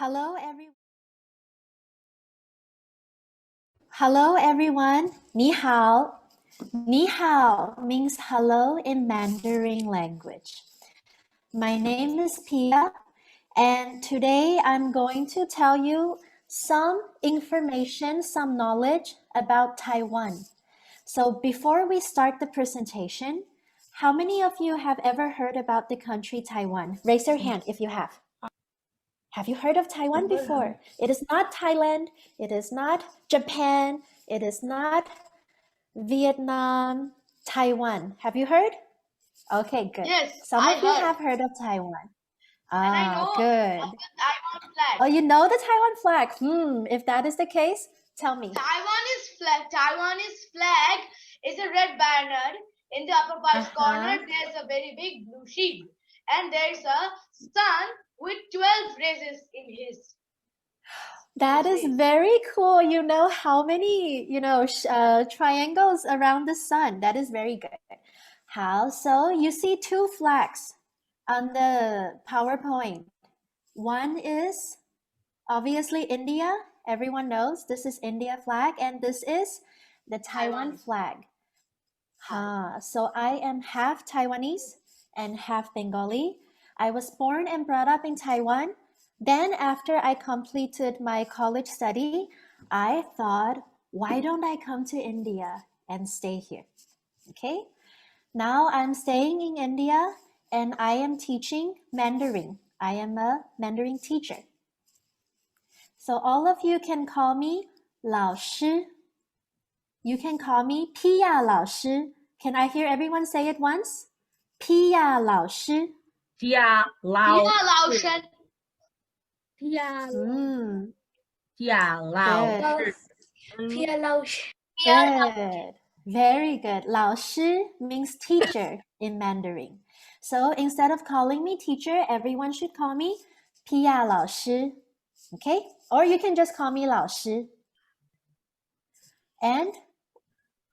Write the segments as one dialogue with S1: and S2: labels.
S1: Hello, everyone. Hello, everyone. 你好. Ni hao means hello in Mandarin language. My name is Pia, and today I'm going to tell you some information, some knowledge about Taiwan. So before we start the presentation, how many of you have ever heard about the country Taiwan? Raise your hand if you have. Have you heard of Taiwan before? It is not Thailand. It is not Japan. It is not Vietnam. Taiwan. Have you heard? Okay, good.
S2: Yes,
S1: Some
S2: I
S1: of you
S2: heard.
S1: have heard of Taiwan.
S2: And I know
S1: Good.
S2: of the Taiwan flag.
S1: Oh, you know the Taiwan flag. If that is the case, tell me.
S2: Taiwanese flag is a red banner. In the upper right corner, there's a very big blue sheep. And there's a sun with 12 rays in his.
S1: That is very cool. You know how many, triangles around the sun. That is very good. How? So you see two flags on the PowerPoint. One is obviously India. Everyone knows this is India flag, and this is the Taiwan flag. So I am half Taiwanese and half Bengali. I was born and brought up in Taiwan. Then after I completed my college study, I thought, why don't I come to India and stay here? Okay. Now I'm staying in India and I am teaching Mandarin. I am a Mandarin teacher. So all of you can call me 老师. You can call me 皮亚老师. Can I hear everyone say it once? 皮亚老师.
S2: 皮亚老师.
S1: Good. Very good. 老师 means teacher in Mandarin. So instead of calling me teacher, everyone should call me 皮亚老师. Okay? Or you can just call me 老师. And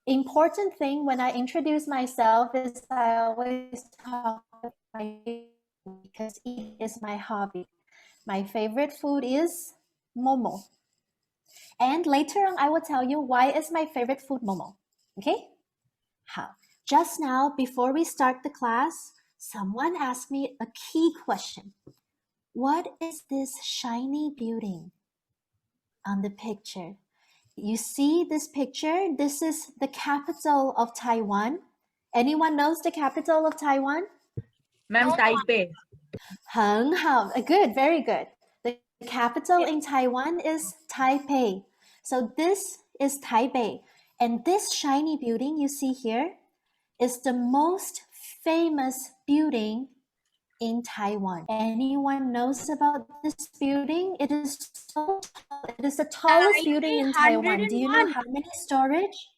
S1: important thing when I introduce myself is I always talk about my food because eating is my hobby. My favorite food is momo. And later on, I will tell you why is my favorite food momo. Okay? How? Just now, before we start the class, someone asked me a key question. What is this shiny building on the picture? You see this picture? This is the capital of Taiwan. Anyone knows the capital of Taiwan?
S2: Taipei.
S1: 很好. Good, very good. The capital in Taiwan is Taipei. So this is Taipei. And this shiny building you see here is the most famous building in Taiwan. Anyone knows about this building? It is so tall. It is the tallest building in Taiwan. Do you know how many storage?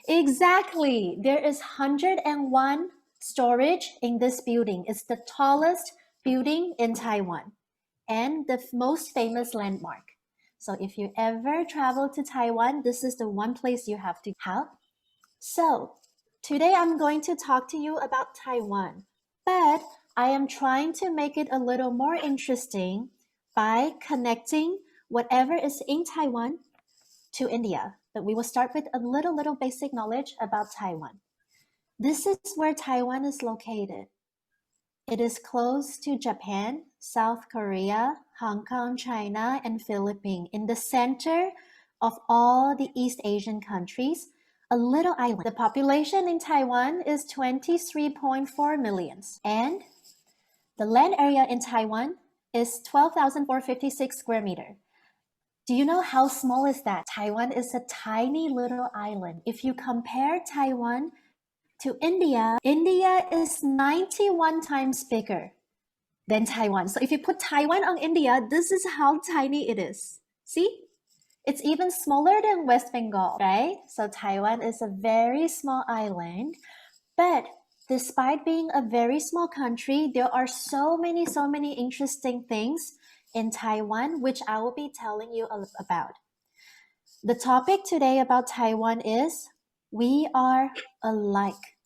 S1: Exactly. There is 101 storage in this building. It's the tallest building in Taiwan and the most famous landmark. So if you ever travel to Taiwan, this is the one place you have to have. So today I'm going to talk to you about Taiwan, but I am trying to make it a little more interesting by connecting whatever is in Taiwan to India. But we will start with a little basic knowledge about Taiwan. This is where Taiwan is located. It is close to Japan, South Korea, Hong Kong, China, and Philippines. In the center of all the East Asian countries, a little island. The population in Taiwan is 23.4 million. And the land area in Taiwan is 12,456 square meters. Do you know how small is that? Taiwan is a tiny little island. If you compare Taiwan to India, India is 91 times bigger than Taiwan. So if you put Taiwan on India, this is how tiny it is. See? It's even smaller than West Bengal, right? So Taiwan is a very small island. But despite being a very small country, there are so many interesting things in Taiwan, which I will be telling you about. The topic today about Taiwan is we are alike.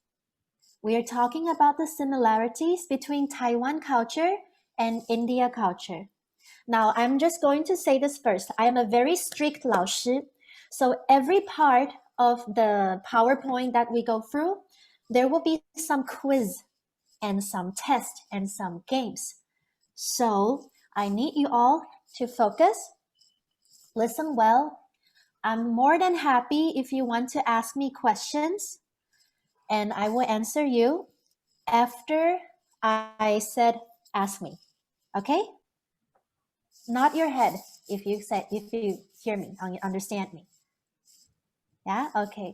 S1: We are talking about the similarities between Taiwan culture and India culture. Now, I'm just going to say this first. I am a very strict 老师. So every part of the PowerPoint that we go through, there will be some quiz and some test and some games. So I need you all to focus, listen well. I'm more than happy if you want to ask me questions, and I will answer you after I said ask me. Okay? Nod your head if you hear me, understand me. Yeah? Okay.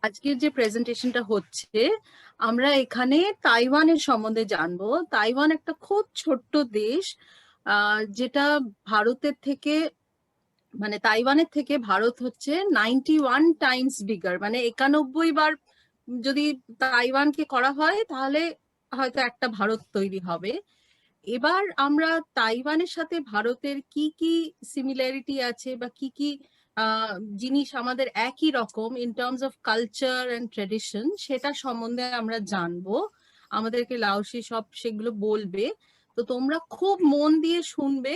S3: আজকের যে প্রেজেন্টেশনটা হচ্ছে আমরা এখানে তাইওয়ানের সম্বন্ধে জানবো। Taiwan একটা খুব ছোট্ট দেশ, যেটা ভারতের থেকে মানে তাইওয়ানের থেকে ভারত হচ্ছে 91 টাইমস বিগার, মানে 91 বার যদি তাইওয়ানকে করা হয় তাহলে হয়তো একটা ভারত তৈরি হবে। এবার আমরা তাইওয়ানের সাথে ভারতের কি কি সিমিলারিটি আছে বা কি কি জিনিস আমাদের একই রকম in terms of culture and tradition, সেটা সম্বন্ধে আমরা জানবো। আমাদেরকে লাওসি সব সেগুলো বলবে, তো তোমরা খুব মন দিয়ে শুনবে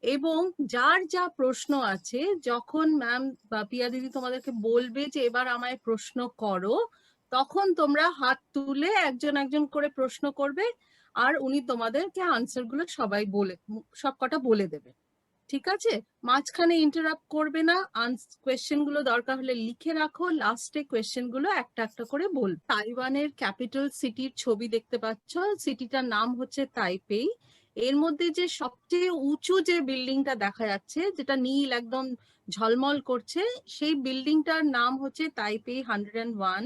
S3: এবং যার যা প্রশ্ন আছে যখন ম্যাম বা পিয়া দিদি তোমাদেরকে বলবে যে এবার আমায় প্রশ্ন করো, তখন তোমরা হাত তুলে একজন একজন করে প্রশ্ন করবে আর উনি তোমাদেরকে আনসার গুলো সব কটা বলে দেবে। ঠিক আছে? মাঝখানে ইন্টারাপ্ট করবে না। কোয়েশ্চেন গুলো দরকার হলে লিখে রাখো, লাস্টে কোয়েশ্চেন গুলো একটা একটা করে বল। তাইওয়ানের ক্যাপিটাল সিটির ছবি দেখতে পাচ্ছ, সিটিটার নাম হচ্ছে তাইপেই। এর মধ্যে যে সবচেয়ে উঁচু যে বিল্ডিংটা দেখা যাচ্ছে, যেটা নীল একদম ঝলমল করছে, সেই বিল্ডিংটার নাম হচ্ছে তাইপেই 101।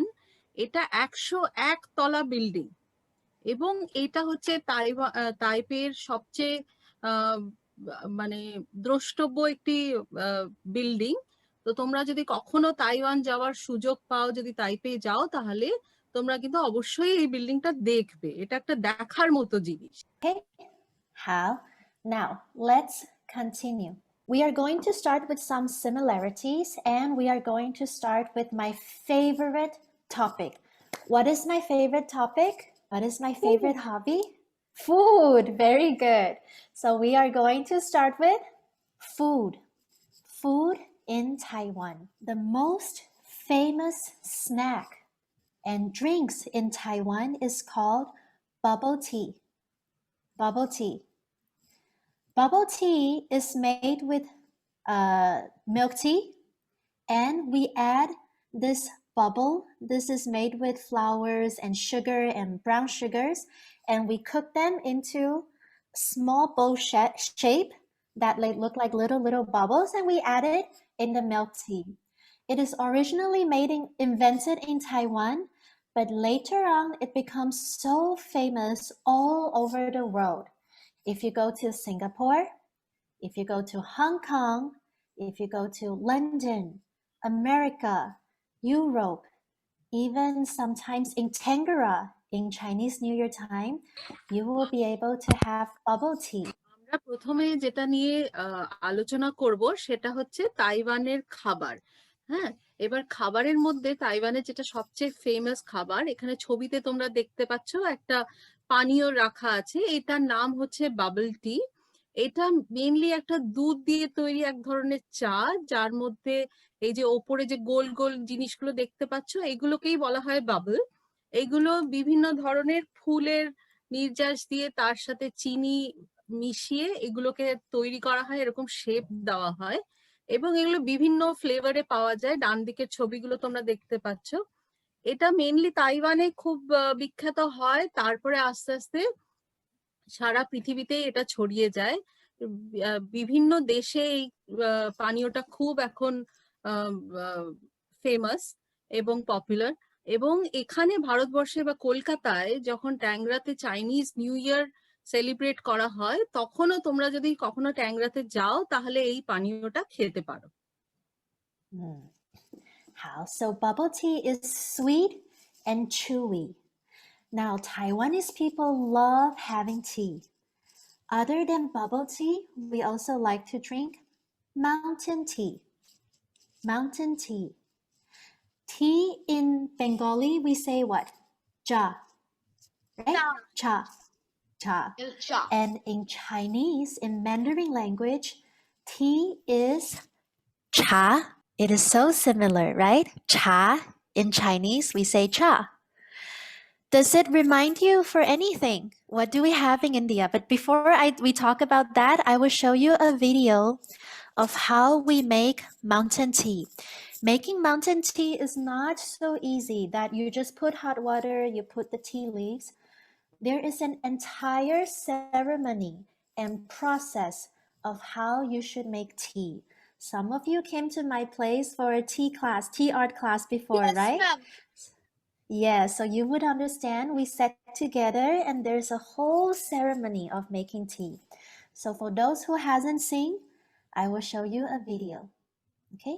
S3: এটা 101 তলা বিল্ডিং এবং এটা হচ্ছে তাইপের সবচেয়ে মানে দ্রষ্টব্য একটি বিল্ডিং। তো তোমরা যদি কখনো তাইওয়ান যাওয়ার সুযোগ পাও, যদি তাইপে যাও, তাহলে তোমরা কিন্তু অবশ্যই এই বিল্ডিংটা দেখবে। এটা একটা দেখার মতো জিনিস।
S1: Okay. How? Now, let's continue. We are going to start with some similarities, and we are going to start with my favorite topic. What is my favorite topic? What is my favorite hobby? Food. Very good. So we are going to start with food. Food in Taiwan. The most famous snack and drinks in Taiwan is called bubble tea. Bubble tea. Bubble tea is made with milk tea, and we add this bubble. This is made with flowers and sugar and brown sugars, and we cook them into small bowl shape that look like little bubbles, and we add it in the milk tea. It is originally invented in Taiwan, but later on it becomes so famous all over the world. If you go to Singapore, if you go to Hong Kong, if you go to London, America, Europe, even sometimes in Tangara in Chinese New Year time, you will be able to have bubble tea.
S3: আমরা প্রথমে যেটা নিয়ে আলোচনা করব সেটা হচ্ছে তাইওয়ানের খাবার। হ্যাঁ, এবার খাবারের মধ্যে তাইওয়ানের যেটা সবচেয়ে ফেমাস খাবার, এখানে ছবিতে তোমরা দেখতে পাচ্ছ একটা পানীয় রাখা আছে, এটার নাম হচ্ছে বাবল টি। এটা মেইনলি একটা দুধ দিয়ে তৈরি এক ধরনের চা, যার মধ্যে এই যে ওপরে যে গোল গোল জিনিসগুলো দেখতে পাচ্ছ, এগুলোকেই বলা হয় বাবল। এগুলো বিভিন্ন ধরনের ফুলের নির্যাস দিয়ে তার সাথে চিনি মিশিয়ে এগুলোকে তৈরি করা হয়, এরকম শেপ দেওয়া হয় এবং এগুলো বিভিন্ন ফ্লেভারে পাওয়া যায়। ডান দিকের ছবিগুলো তোমরা দেখতে পাচ্ছ। এটা মেইনলি তাইওয়ানে খুব বিখ্যাত হয়, তারপরে আস্তে আস্তে সারা পৃথিবীতে এটা ছড়িয়ে যায়। বিভিন্ন দেশে এই পানীয়টা খুব এখন ফেমাস এবং পপুলার। এবং এখানে ভারতবর্ষে বা কলকাতায় যখন ট্যাংরাতে চাইনিজ নিউ ইয়ার সেলিব্রেট করা হয়, তখনও তোমরা যদি কখনো ট্যাংরাতে যাও তাহলে এই পানীয়টা খেতে পারো।
S1: How? So bubble tea is sweet and chewy. Now, Taiwanese people love having tea. Other than bubble tea, we also like to drink mountain tea. Mountain tea. Tea in Bengali, we say what? Ja. Right? Cha. Cha.
S2: Cha.
S1: And in Chinese, in Mandarin language, tea is cha. It is so similar, right? Cha. In Chinese, we say cha. Does it remind you for anything? What do we have in India? But before we talk about that, I will show you a video of how we make mountain tea. Making mountain tea is not so easy that you just put hot water, you put the tea leaves. There is an entire ceremony and process of how you should make tea. Some of you came to my place for a tea class, tea art class before,
S2: Yes,
S1: right?
S2: ma'am.
S1: Yeah, so you would understand we sat together and there's a whole ceremony of making tea. So for those who hasn't seen, I will show you a video. Okay?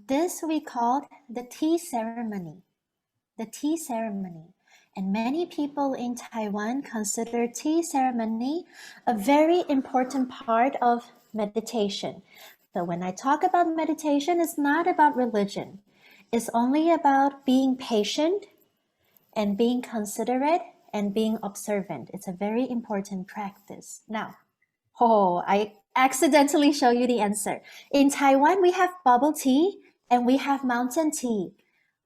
S1: This we call the tea ceremony. The tea ceremony. And many people in Taiwan consider tea ceremony a very important part of meditation. So when I talk about meditation, it's not about religion. It's only about being patient and being considerate and being observant. It's a very important practice. Now, I accidentally show you the answer. In Taiwan, we have bubble tea and we have mountain tea.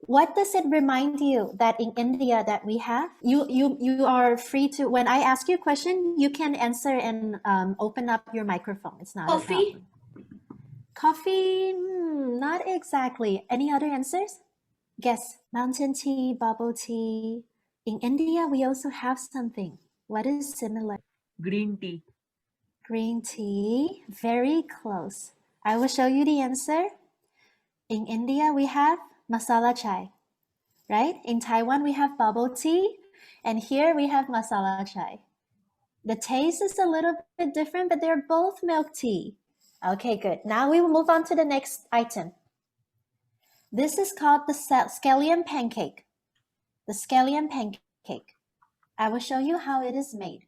S1: What does it remind you that in India that we have? You are free to, when I ask you a question, you can answer and open up your microphone. It's not
S2: Coffee.
S1: a problem. Coffee? Not exactly. Any other answers? Guess. Mountain tea, bubble tea. In India, we also have something. What is similar?
S4: Green tea.
S1: Green tea. Very close. I will show you the answer. In India, we have masala chai, right? In Taiwan, we have bubble tea, and here we have masala chai. The taste is a little bit different, but they're both milk tea. Okay, good. Now we will move on to the next item. This is called the scallion pancake. The scallion pancake. I will show you how it is made.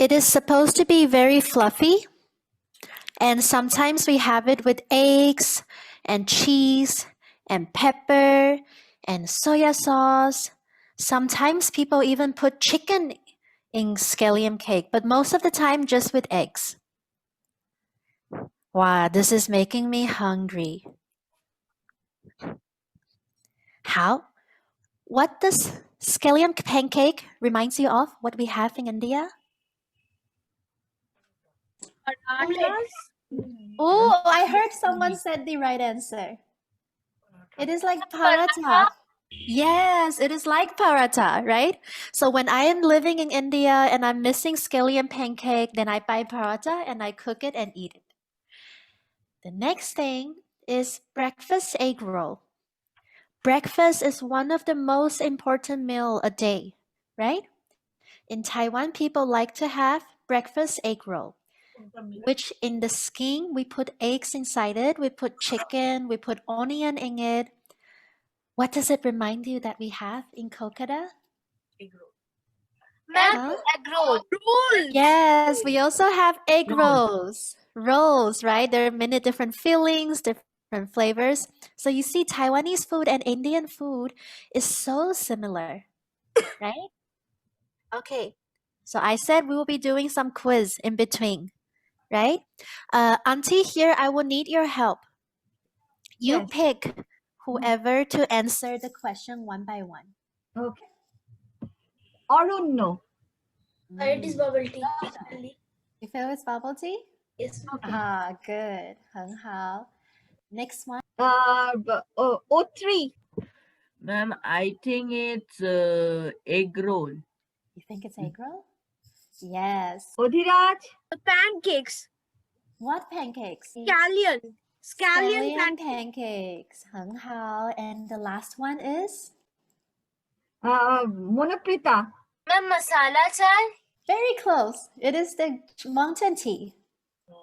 S1: It is supposed to be very fluffy, and sometimes we have it with eggs and cheese and pepper and soya sauce. Sometimes people even put chicken in scallion cake, but most of the time just with eggs. Wow, this is making me hungry. How? What does scallion pancake reminds you of? What we have in India? Oh, I heard someone said the right answer. It is like paratha. Yes, it is like paratha, right? So when I am living in India and I'm missing scallion pancake, then I buy paratha and I cook it and eat it. The next thing is breakfast egg roll. Breakfast is one of the most important meal a day, right? In Taiwan, people like to have breakfast egg roll, which in the skin, we put eggs inside it, we put chicken, we put onion in it. What does it remind you that we have in Kolkata? Huh?
S2: Egg roll.
S1: Yes, we also have egg rolls. Rolls, right? There are many different fillings, different flavors. So you see, Taiwanese food and Indian food is so similar, right? Okay. So I said we will be doing some quiz in between, right? Auntie, here I will need your help. You
S3: Yes.
S1: pick whoever to answer the question one by one.
S3: Okay. Arunno.
S4: It is bubble tea.
S1: You feel it's bubble tea?
S4: Yes.
S3: Okay.
S1: Ah, good. 很好. Next one.
S3: O3.
S5: Ma'am, I think it's egg roll.
S1: You think it's egg roll? Yes.
S3: Odhiraj.
S4: Pancakes.
S1: What pancakes?
S4: Scallion.
S1: Scallion pancakes. 很好. And the last one is?
S3: Monaprita.
S4: Ma'am, masala chai.
S1: Very close. It is the mountain tea.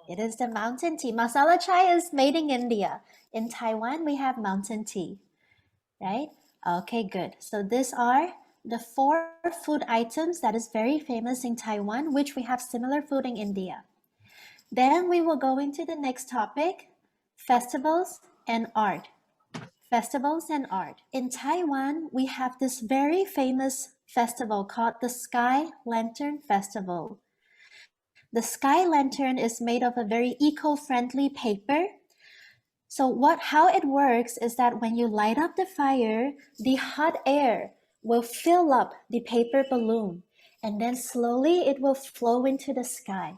S1: It is the mountain tea. Masala chai is made in India. In Taiwan, we have mountain tea. Right? Okay, good. So these are the 4 food items that is very famous in Taiwan, which we have similar food in India. Then we will go into the next topic, festivals and art. Festivals and art. In Taiwan, we have this very famous festival called the Sky Lantern Festival. The Sky Lantern is made of a very eco-friendly paper. So how it works is that when you light up the fire, the hot air will fill up the paper balloon, and then slowly it will flow into the sky.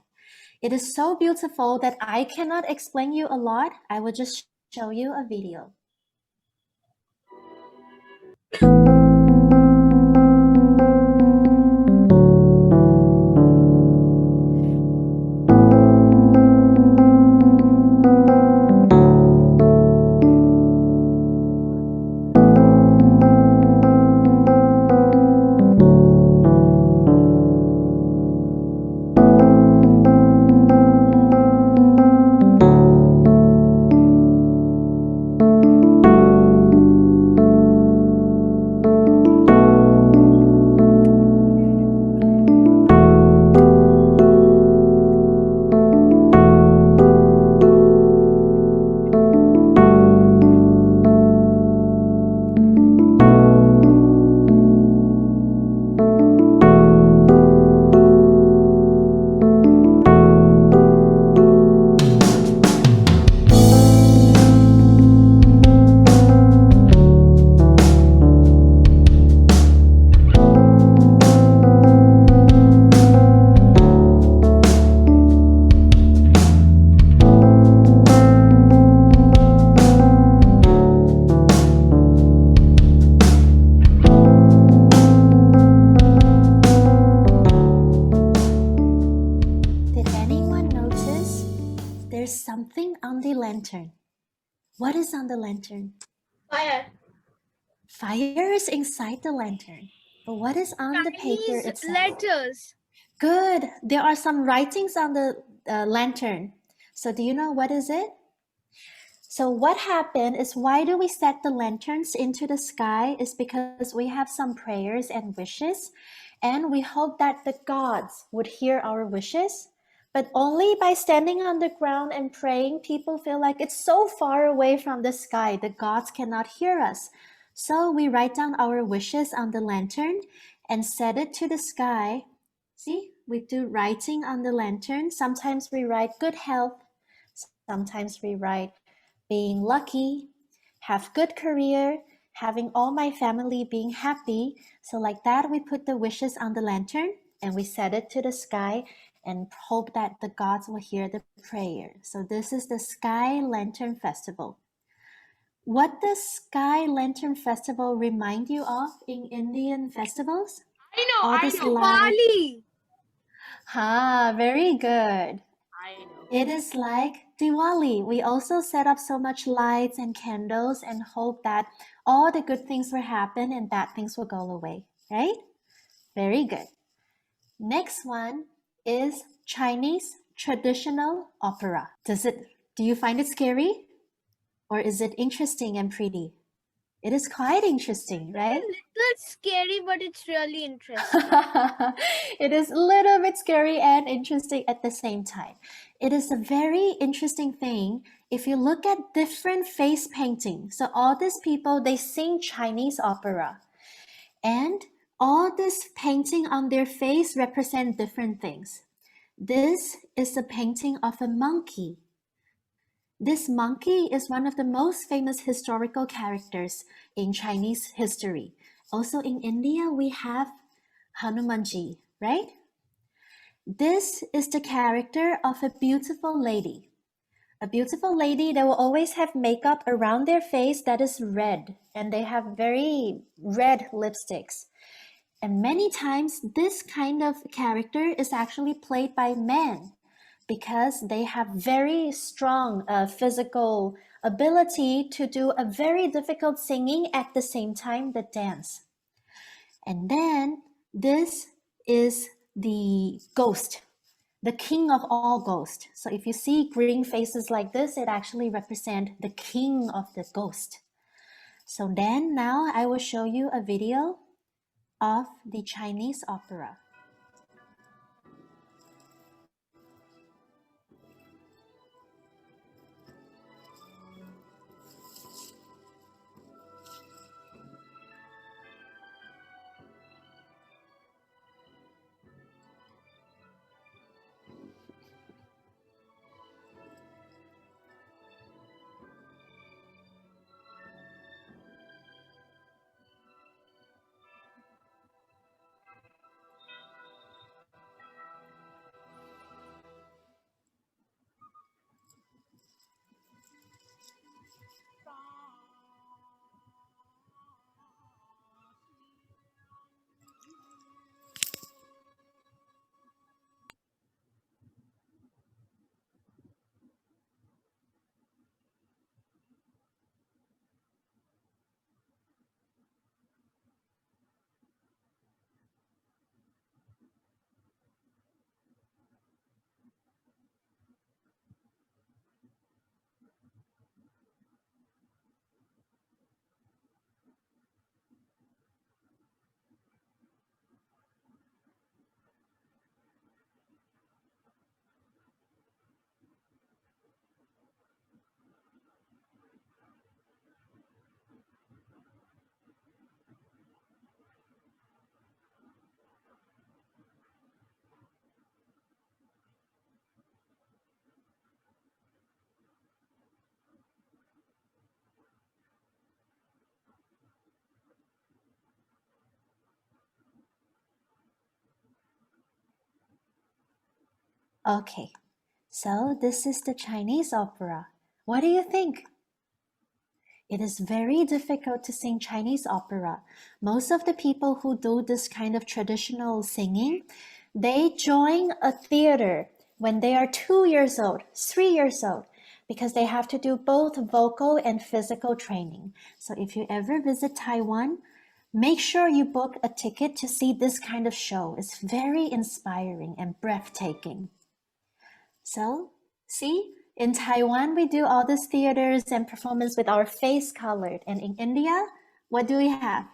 S1: It is so beautiful that I cannot explain you a lot. I will just show you a video. There's something on the lantern. What is on the lantern?
S4: Fire.
S1: Fire is inside the lantern. But what is on the paper
S4: Chinese
S1: itself?
S4: letters.
S1: Good. There are some writings on the lantern. So do you know what is it? So what happened is, why do we set the lanterns into the sky is because we have some prayers and wishes. And we hope that the gods would hear our wishes. But only by standing on the ground and praying, people feel like it's so far away from the sky, the gods cannot hear us. So we write down our wishes on the lantern and set it to the sky. See, we do writing on the lantern. Sometimes we write good health. Sometimes we write being lucky, have good career, having all my family being happy. So like that, we put the wishes on the lantern and we set it to the sky and hope that the gods will hear the prayer. So this is the Sky Lantern Festival. What does Sky Lantern Festival remind you of in Indian festivals? All
S2: I
S1: this
S2: know.
S1: light.
S4: Bali.
S1: Very good.
S2: I know.
S1: It is like Diwali. We also set up so much lights and candles and hope that all the good things will happen and bad things will go away, right? Very good. Next one is Chinese traditional opera. Do you find it scary? Or is it interesting and pretty? It is quite interesting, right?
S4: A little scary, but it's really interesting.
S1: It is a little bit scary and interesting at the same time. It is a very interesting thing if you look at different face painting. So all these people, they sing Chinese opera. And all this painting on their face represent different things. This is a painting of a monkey. This monkey is one of the most famous historical characters in Chinese history. Also in India, we have Hanumanji, right? This is the character of a beautiful lady. A beautiful lady, they will always have makeup around their face that is red, and they have very red lipsticks. And many times, this kind of character is actually played by men because they have very strong physical ability to do a very difficult singing at the same time the dance. And then this is the ghost, the king of all ghosts. So if you see green faces like this, it actually represents the king of the ghost. So then now I will show you a video of the Chinese opera. Okay, so this is the Chinese opera. What do you think? It is very difficult to sing Chinese opera. Most of the people who do this kind of traditional singing, they join a theater when they are 2 years old, 3 years old, because they have to do both vocal and physical training. So if you ever visit Taiwan, make sure you book a ticket to see this kind of show. It's very inspiring and breathtaking. So, see, in Taiwan, we do all these theaters and performance with our face colored. And in India, what do we have?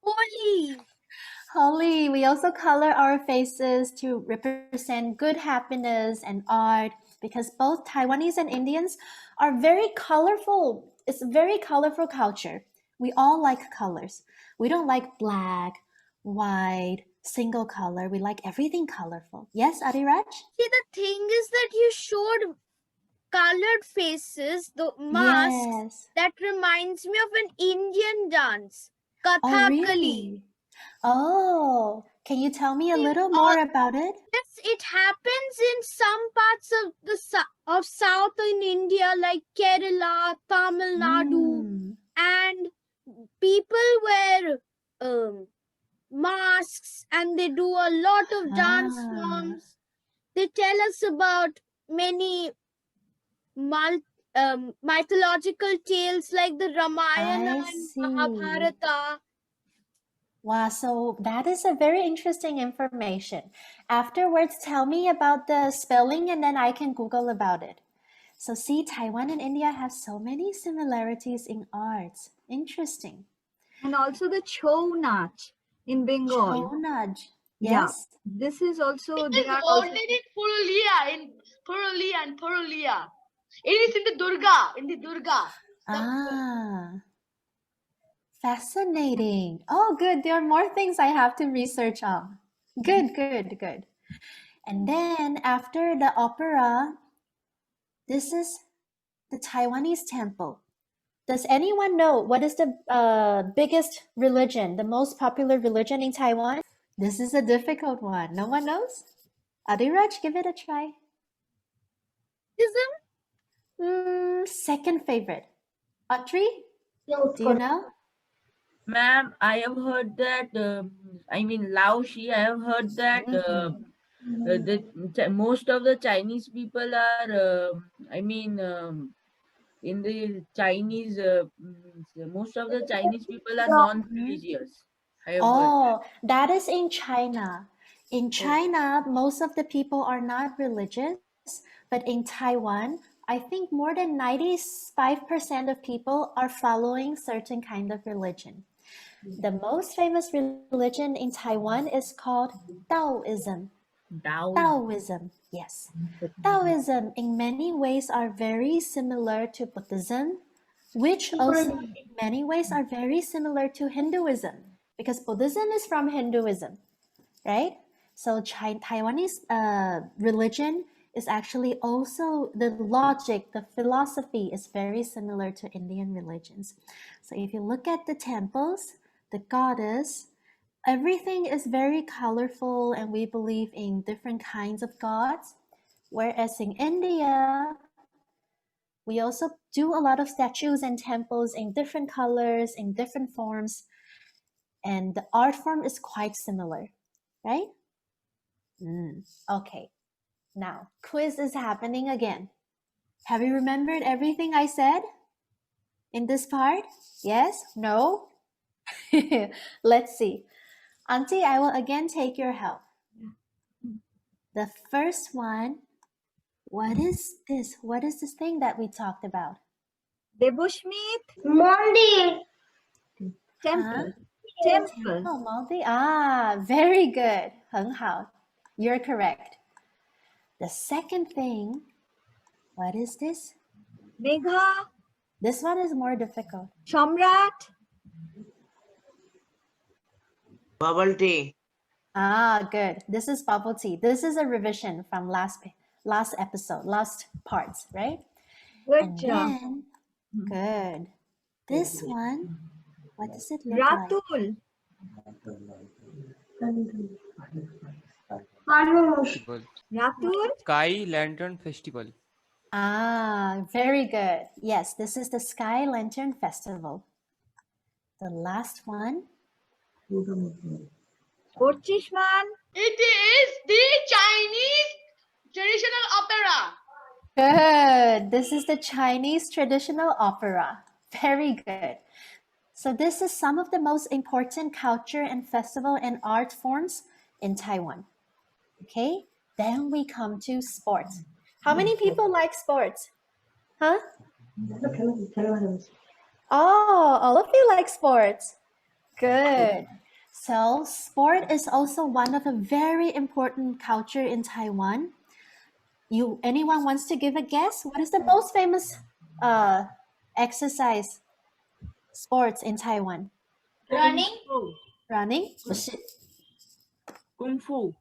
S4: Holi.
S1: Holly, we also color our faces to represent good happiness and art because both Taiwanese and Indians are very colorful. It's a very colorful culture. We all like colors. We don't like black, white, single color. We like everything colorful. Yes, Adiraj?
S4: See, the thing is that you showed colored faces, the masks.
S1: Yes.
S4: That reminds me of an Indian dance,
S1: Oh,
S4: Kathakali.
S1: really? Oh, can you tell me a little more about it?
S4: Yes, it happens in some parts of the South in India, like Kerala, Tamil Nadu,
S1: Mm.
S4: and people wear masks and they do a lot of dance
S1: Ah.
S4: forms. They tell us about many mythological tales like the Ramayana
S1: I
S4: and
S1: see.
S4: Mahabharata.
S1: Wow, so that is a very interesting information. Afterwards, tell me about the spelling and then I can Google about it. So see, Taiwan and India have so many similarities in arts. Interesting.
S6: And also the Chou Nach in Bengal.
S1: Chonaj.
S6: Yeah.
S1: Yes.
S6: This is also,
S2: It
S6: there
S2: is
S6: are also,
S2: ordained in Purulia and Purulia. It is in the Durga.
S1: Ah, fascinating. Oh, good. There are more things I have to research on. Good, good, good. And then after the opera, this is the Taiwanese temple. Does anyone know what is the biggest religion, the most popular religion in Taiwan? This is a difficult one. No one knows? Adiraj, give it a try. Second favorite. Audrey, do you know?
S5: Ma'am, I have heard that, I mean, Laoshi, I have heard that most of the Chinese people are, in the Chinese, most of the Chinese people are non-religious. I have heard
S1: Oh, that is in China. In China, most of the people are not religious, but in Taiwan, I think more than 95% of people are following certain kind of religion. The most famous religion in Taiwan is called Taoism.
S5: Tao.
S1: Taoism, yes. Taoism in many ways are very similar to Buddhism, which also in many ways are very similar to Hinduism, because Buddhism is from Hinduism, right? So Taiwanese religion is actually also the logic, the philosophy is very similar to Indian religions. So if you look at the temples, the goddess, everything is very colorful and we believe in different kinds of gods. Whereas in India, we also do a lot of statues and temples in different colors, in different forms, and the art form is quite similar, right? Okay, now quiz is happening again. Have you remembered everything I said in this part? Yes? No? Let's see. Auntie, I will again take your help. The first one, what is this? What is this thing that we talked about?
S6: Debushmeet
S2: Mondi.
S6: temple.
S1: Huh?
S6: Temple.
S1: Oh, Maldi. Ah, very good. 很好. You're correct. The second thing, what is this?
S6: Megha.
S1: This one is more difficult.
S6: Shamrat.
S7: Bubble tea.
S1: Ah, good. This is bubble tea. This is a revision from last episode, last parts, right?
S6: Good
S1: And
S6: job.
S1: then, good. This one, what does it look like?
S6: Ratul.
S8: Festival.
S6: Ratul.
S8: Sky Lantern Festival.
S1: Ah, very good. Yes, this is the Sky Lantern Festival. The last one.
S6: Porchishman.
S2: It is the Chinese traditional opera.
S1: Good. This is the Chinese traditional opera. Very good. So this is some of the most important culture and festival and art forms in Taiwan. Okay, then we come to sports. How many people like sports? Huh? Oh, all of you like sports. Good. So sport is also one of a very important culture in Taiwan. Anyone wants to give a guess? What is the most famous exercise sports in Taiwan?
S2: Running.
S1: Running? 不是。
S5: Kung Fu.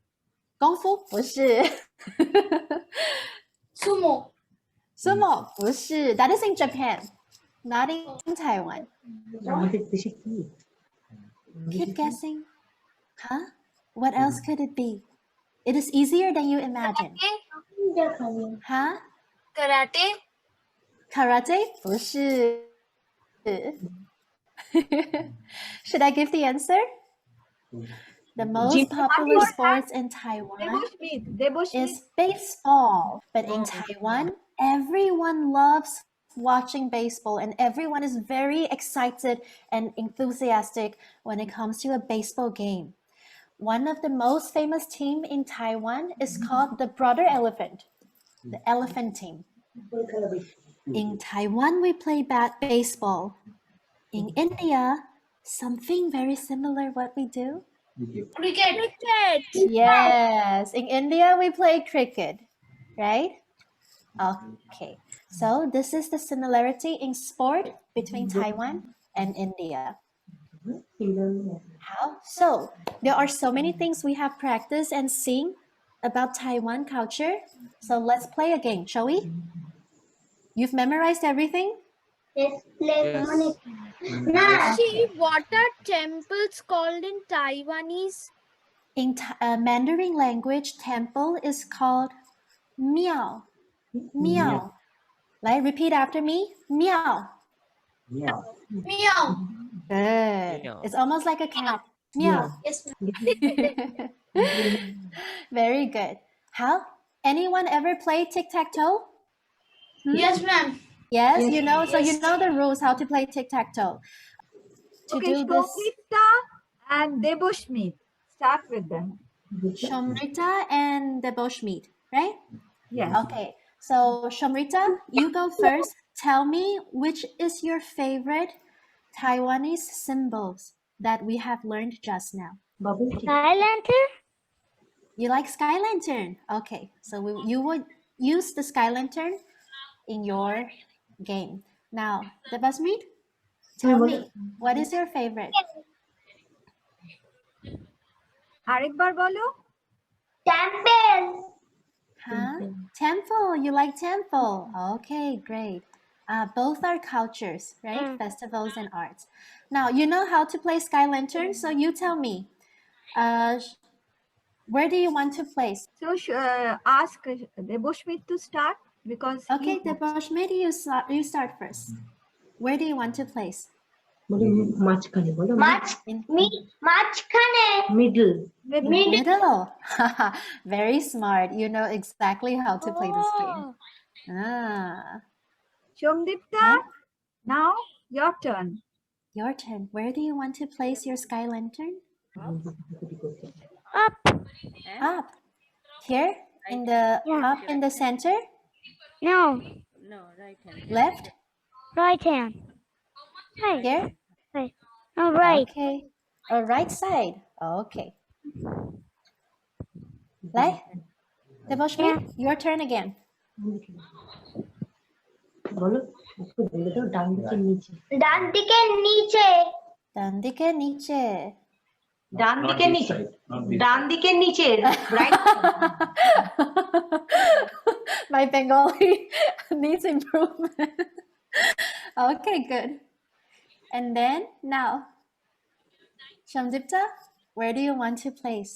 S1: 功夫？不是。
S2: Sumo.
S1: Sumo? 不是。That is in Japan, not in Taiwan. Keep guessing. Huh? What else could it be? It is easier than you imagine. Huh?
S2: Karate.
S1: Karate? 不是。Should I give the answer? The most popular sports in Taiwan is baseball. But in Taiwan, everyone loves watching baseball and everyone is very excited and enthusiastic when it comes to a baseball game. One of the most famous team in Taiwan is called the Brother Elephant, the elephant team. In Taiwan, we play baseball. In India, something very similar what we do.
S2: Cricket.
S1: Yes, in India, we play cricket, right? Okay, so this is the similarity in sport between Taiwan and India. How? So, there are so many things we have practiced and seen about Taiwan culture. So, let's play a game, shall we? You've memorized everything?
S2: Yes.
S4: See, what are temples called in Taiwanese?
S1: In Mandarin language, temple is called miao. Miao. Like, repeat after me. Miao.
S2: Meow.
S1: Good.
S8: Meow.
S1: It's almost like a cat. Meow.
S2: Yes.
S1: Very good. How? Anyone ever play tic-tac-toe?
S2: Yes, ma'am.
S1: Yes, you know, so you know the rules how to play tic-tac-toe. To
S6: Okay,
S1: do this,
S6: Shobita and Deboshmit. Start with them.
S1: Shomrita and Deboshmeet, right?
S6: Yes.
S1: Okay, so Shomrita, you go first. Tell me which is your favorite Taiwanese symbols that we have learned just now.
S4: Sky lantern?
S1: You like sky lantern? Okay, so you would use the sky lantern in your game. Now, Debasmeet, tell me, what is your favorite?
S6: আরেকবার বলো।
S2: Temple.
S1: Huh? Temple, you like temple. Okay, great. Both are cultures, right? Festivals and arts. Now, you know how to play sky lantern, so you tell me. Where do you want to place?
S6: So ask Deboshmit to start because
S1: Okay, Debashmeet, you start first. Where do you want to place?
S2: Middle.
S1: Middle. Very smart. You know exactly how to play this game.
S6: Shomdipta, now your turn.
S1: Your turn. Where do you want to place your sky lantern? Up. Here? Up in the center?
S4: No,
S3: right hand.
S1: Left?
S4: right hand. Right.
S1: Here?
S4: Right. Oh, right.
S1: Okay. Right side. Okay. Like? Deboshmeet, your turn again.
S2: ডান দিকে নিচে।
S1: ডান দিকে নিচে।
S7: ডান দিকে নিচে right.
S1: My Bengali needs improvement. Okay, good. And then now, Shamdipta, where do you want to place?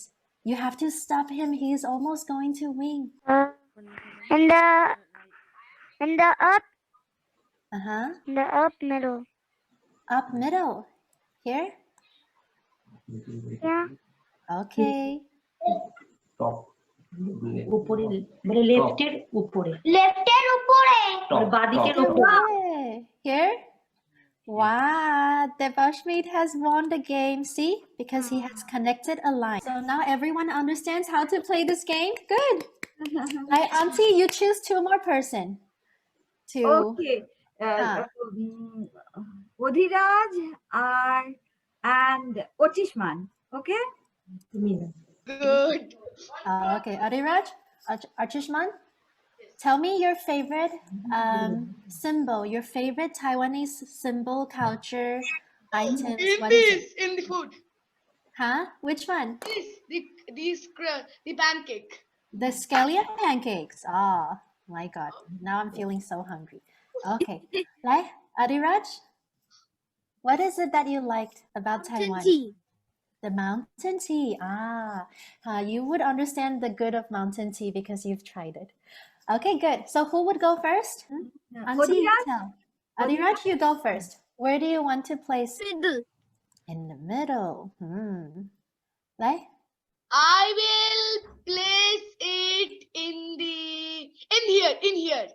S1: You have to stop him. He is almost going to win.
S4: In the up,
S1: In
S4: the up middle.
S1: Up middle. Here?
S4: Yeah.
S1: Okay.
S7: উপরে মানে লেফটের উপরে
S2: লেফটের উপরে।
S7: বাদিকের উপরে
S1: Okay. Here? Wow, Debashmeet has won the game. See? Because he has connected a line. So now everyone understands how to play this game? Good. My auntie, you choose two more person.
S6: Okay. Odhiraj and Otishman. Okay?
S2: Good.
S1: Okay, Ariraj, Archishman, tell me your favorite symbol, your favorite Taiwanese symbol, culture, items.
S2: In
S1: What is it?
S2: this, in the food.
S1: Huh? Which one?
S2: The pancake.
S1: The scallion pancakes. Oh my God. Now I'm feeling so hungry. Okay. Lai, Ariraj, what is it that you liked about Taiwan?
S4: Tea.
S1: The mountain tea. You would understand the good of mountain tea because you've tried it. Okay, good. So who would go first? Auntie,
S6: Adiraj?
S1: tell. Adiraj, you go first. Where do you want to place?
S4: Middle.
S1: In the middle. Lai?
S2: I will place it in here.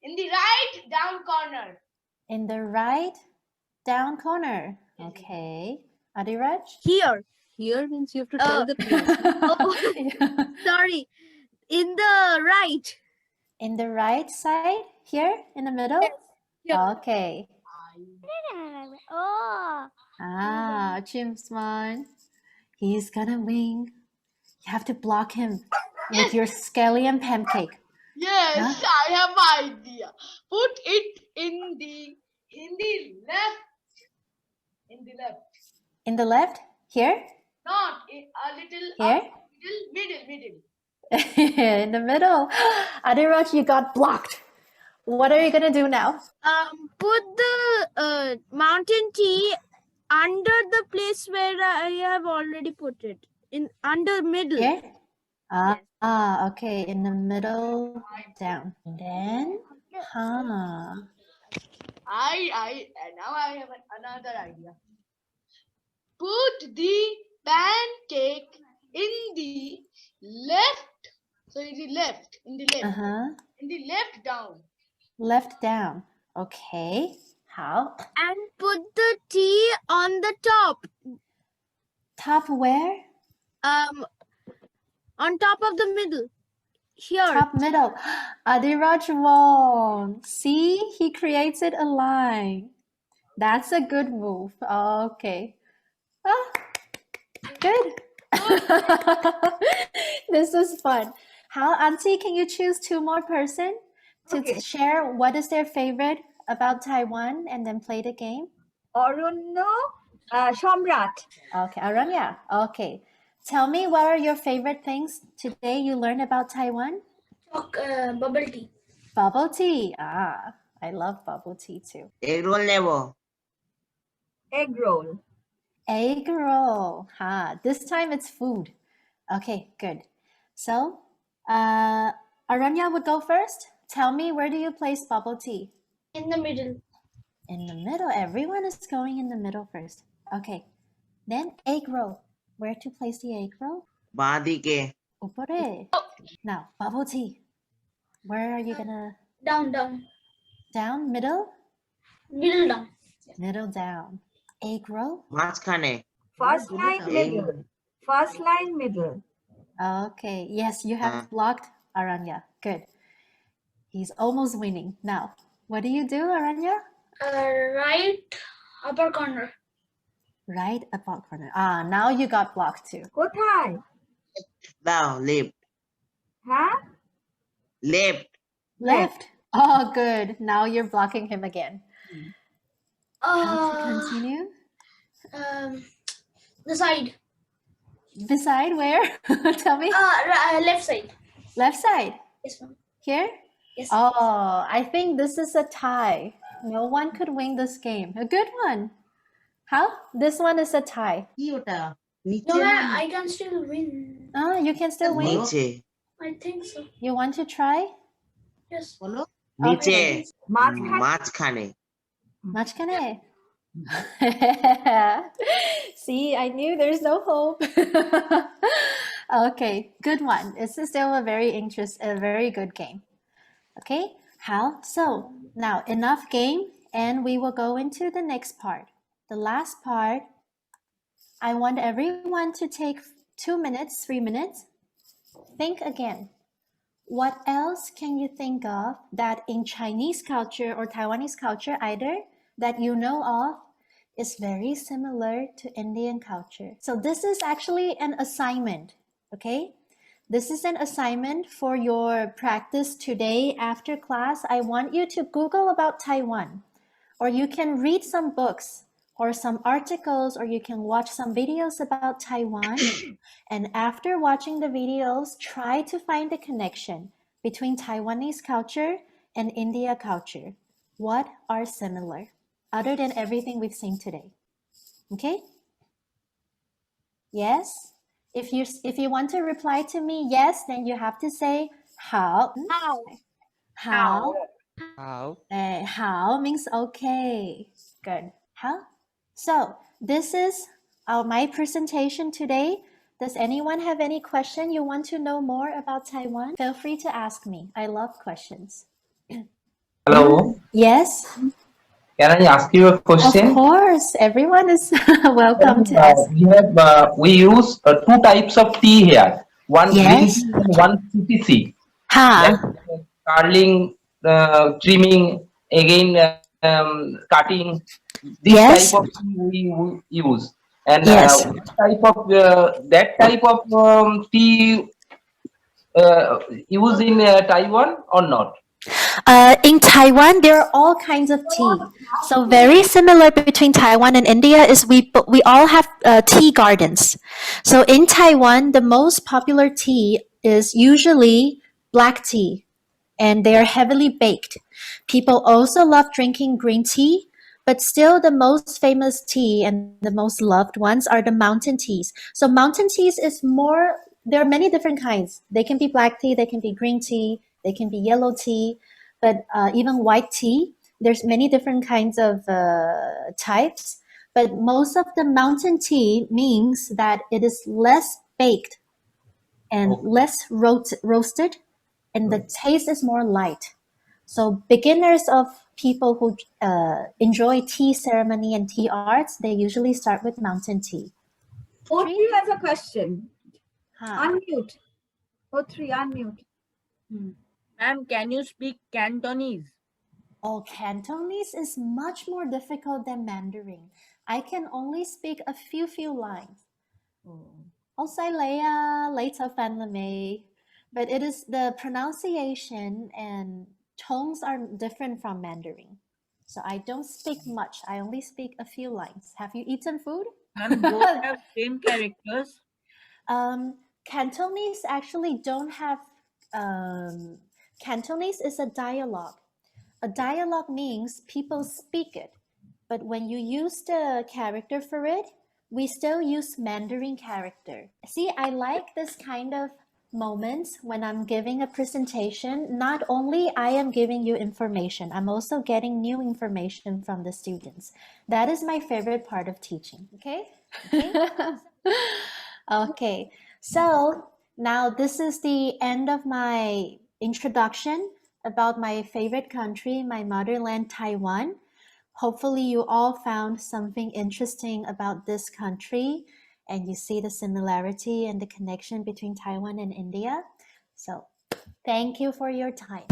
S2: In the right down corner.
S1: In the right down corner. Okay. Adiraj?
S4: Here.
S3: Here means you have to tell the place.
S4: Oh, sorry. In the right.
S1: In the right side? Here? In the middle?
S4: Here.
S1: Okay.
S4: Oh.
S1: Chimsman. He's gonna win. You have to block him with your scallion pancake.
S2: Yes, I have idea. Put it in the left. In the left.
S1: In the left? Here?
S2: Not a little
S1: Here?
S2: up, middle.
S1: In the middle. Adiraj, you got blocked. What are you gonna do now?
S4: Put the mountain tea under the place where I have already put it. In under middle.
S1: Here? Okay. In the middle, down. And then,
S2: Now I have another idea. Put the pancake in the left. So in the left. In the left down.
S1: Left down. Okay. How?
S4: And put the tea on the top.
S1: Top where?
S4: On top of the middle. Here.
S1: Top middle. Adiraj won. See, he creates it a line. That's a good move. Okay. Good. This was fun. How, Auntie, can you choose two more person to share what is their favorite about Taiwan and then play the game?
S6: Arunno, Shamrat.
S1: Okay, Aranya. Okay. Tell me, what are your favorite things today you learned about Taiwan?
S4: Bubble tea.
S1: Bubble tea. I love bubble tea too.
S9: Egg roll never.
S6: Egg roll.
S1: Egg roll. This time it's food. Okay, good. So, Aranya would go first. Tell me, where do you place bubble tea?
S4: In the middle.
S1: In the middle. Everyone is going in the middle first. Okay. Then egg roll. Where to place the egg roll?
S9: Badike.
S1: Upore. Now, bubble tea. Where are you gonna?
S4: Down.
S1: Down, middle?
S4: Middle down.
S1: Middle down. Egg roll?
S9: Majkhane.
S6: First line middle. First line middle.
S1: Okay. Yes, you have blocked Aranya. Good. He's almost winning. Now, what do you do, Aranya?
S4: Right upper corner.
S1: Right upper corner. Now you got blocked too.
S6: Kothai?
S9: Down. Left.
S6: Huh?
S9: Left.
S1: Left. Oh, good. Now you're blocking him again. How to continue?
S4: The side.
S1: Beside where? Tell me.
S4: Left side.
S1: Left side.
S4: Yes, ma'am.
S1: Here?
S4: Yes.
S1: Oh, I think this is a tie. No one could win this game. A good one. How? This one is a tie.
S4: No, I can still win.
S1: You can still win.
S9: Niche.
S4: I think so.
S1: You want to try?
S4: Yes.
S9: Niche.
S6: Majkhane.
S1: Majkhane. See, I knew there's no hope. Okay, good one. This is still a very good game. Okay, how? So now enough game, and we will go into the next part. The last part, I want everyone to take 2 minutes, 3 minutes. Think again. What else can you think of that in Chinese culture or Taiwanese culture either that you know of is very similar to Indian culture. So this is actually an assignment, okay? This is an assignment for your practice today after class. I want you to Google about Taiwan, or you can read some books or some articles, or you can watch some videos about Taiwan. And after watching the videos, try to find the connection between Taiwanese culture and India culture. What are similar, other than everything we've seen today? Okay? Yes? If you want to reply to me yes, then you have to say how.
S4: How?
S1: How?
S8: How?
S1: How means okay. Good. How? So this is my presentation today. Does anyone have any question you want to know more about Taiwan? Feel free to ask me. I love questions.
S10: Hello,
S1: Yes,
S10: can I ask you a
S1: of
S10: question?
S1: course. Everyone is welcome to ask.
S10: We use two types of tea here. One green
S1: Yes.
S10: tea and one CTC. Like
S1: Ha.
S10: curling, trimming, again cutting. This
S1: Yes.
S10: type of tea we use. And
S1: Yes.
S10: what type of that type of tea used in Taiwan or not?
S1: In Taiwan, there are all kinds of tea. So very similar between Taiwan and India is we all have tea gardens. So in Taiwan, the most popular tea is usually black tea, and they are heavily baked. People also love drinking green tea, but still the most famous tea and the most loved ones are the mountain teas. So mountain teas is more, there are many different kinds. They can be black tea, they can be green tea, they can be yellow tea, but even white tea, there's many different kinds of types. But most of the mountain tea means that it is less baked and less roasted, and the taste is more light. So beginners of people who enjoy tea ceremony and tea arts, they usually start with mountain tea.
S6: O3 has a question.
S1: Huh.
S6: Unmute. O3, unmute.
S5: Ma'am, can you speak Cantonese?
S1: Oh, Cantonese is much more difficult than Mandarin. I can only speak a few lines. I'll say Leia, later Fanlame, but it is the pronunciation and tones are different from Mandarin. So I don't speak much. I only speak a few lines. Have you eaten food?
S5: Ma'am, both have same characters.
S1: Cantonese actually don't have. Cantonese is a dialogue. A dialogue means people speak it, but when you use the character for it, we still use Mandarin character. See, I like this kind of moments when I'm giving a presentation. Not only I am giving you information, I'm also getting new information from the students. That is my favorite part of teaching. Okay? Okay, so now this is the end of my introduction about my favorite country, my motherland, Taiwan. Hopefully you all found something interesting about this country and you see the similarity and the connection between Taiwan and India. So thank you for your time.